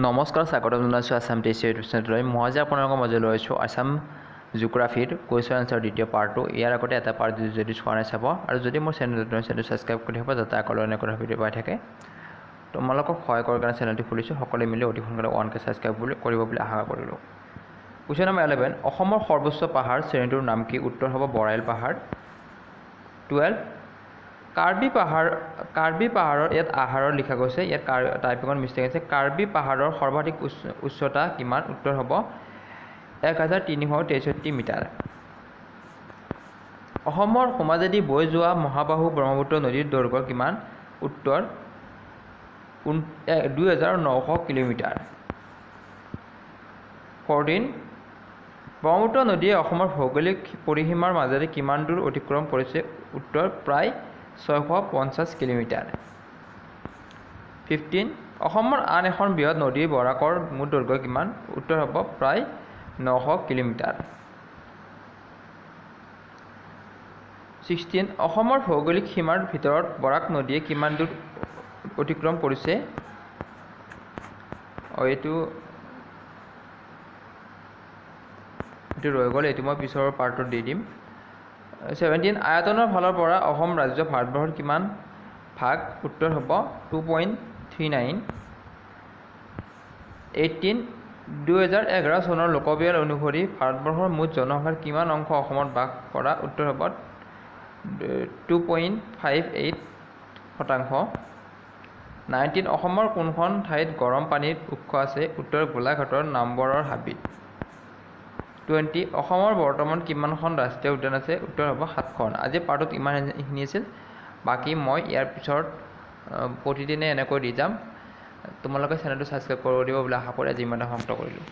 নমস্কাৰ স্বাগতম জনাইছোঁ আছাম টেষ্ট ইউটিউব চেনেললৈ মই আজি আপোনালোকৰ মাজলৈ লৈ আহিছোঁ আছাম জিঅ'গ্ৰাফীৰ কুৱেশ্যন আনচাৰ দ্বিতীয় পাৰ্টটো ইয়াৰ আগতে এটা পাৰ্ট যদি চোৱা নাই চাব আৰু যদি মোৰ চেনেলটো ছাবস্ক্ৰাইব কৰি থাকিব যাতে আগলৈ এনেকুৱা ভিডিঅ' পাই থাকে তোমালোকক সহায় কৰাৰ কাৰণে চেনেলটো খুলিছোঁ সকলোৱে মিলি অতি সোনকালে 1K ছাবস্ক্ৰাইব কৰিব বুলি আশা কৰিলোঁ। কুৱেশ্যন নম্বৰ 11 অসমৰ সৰ্বোচ্চ পাহাৰ শ্ৰেণীটোৰ নাম কি? উত্তৰ হ'ব বৰাইল পাহাৰ। 12 কাৰ্বি পাহাৰৰ ইয়াত আহাৰৰ লিখা গৈছে, ইয়াত টাইপিঙত মিষ্টেক আছে। কাৰ্বি পাহাৰৰ সৰ্বাধিক উচ্চতা কিমান? উত্তৰ হ'ব 1363 মিটাৰ। অসমৰ সোমাজেদি বৈ যোৱা মহাবাহু ব্ৰহ্মপুত্ৰ নদীৰ দৈৰ্ঘ্য কিমান? উত্তৰ 2900 কিলোমিটাৰ। 14 ব্ৰহ্মপুত্ৰ নদীয়ে অসমৰ ভৌগোলিক পৰিসীমাৰ মাজেৰে কিমান দূৰ অতিক্ৰম কৰিছে? উত্তৰ প্ৰায় 650 কিলোমিটাৰ। 15 অসমৰ আন এখন বৃহৎ নদী বৰাকৰ মুঠ দৈৰ্ঘ্য কিমান? উত্তৰ হ'ব প্ৰায় 900 কিলোমিটাৰ। 16 অসমৰ ভৌগোলিক সীমাৰ ভিতৰত বৰাক নদীয়ে কিমান দূৰ অতিক্ৰম কৰিছে? এইটো ৰৈ গ'ল, এইটো মই পিছৰ পাৰ্টত দি দিম। 17 আয়তনৰ ফালৰ পৰা অসম ৰাজ্য ভাৰতবৰ্ষৰ কিমান ভাগ? উত্তৰ হ'ব 2.39। 18 2011 চনৰ লোকপিয়ল অনুসৰি ভাৰতবৰ্ষৰ মুঠ জনসংখ্যাৰ কিমান অংশ অসমত বাস কৰা? উত্তৰ হ'ব 2.58%। 19 অসমৰ কোনখন ঠাইত গৰম পানীৰ উৎস আছে? উত্তৰ গোলাঘাটৰ নামবৰৰ হাবিত। 20 অসমৰ বৰ্তমান কিমানখন ৰাষ্ট্ৰীয় উদ্যান আছে? উত্তৰ হ'ব 7খন। আজি পাৰ্টত ইমানখিনি আছিল, বাকী মই ইয়াৰ পিছত প্ৰতিদিনে এনেকৈ দি যাম। তোমালোকে চেনেলটো ছাবস্ক্ৰাইব কৰি দিব বুলি আশা কৰি আজি ইমানতে সমাপ্ত কৰিলোঁ।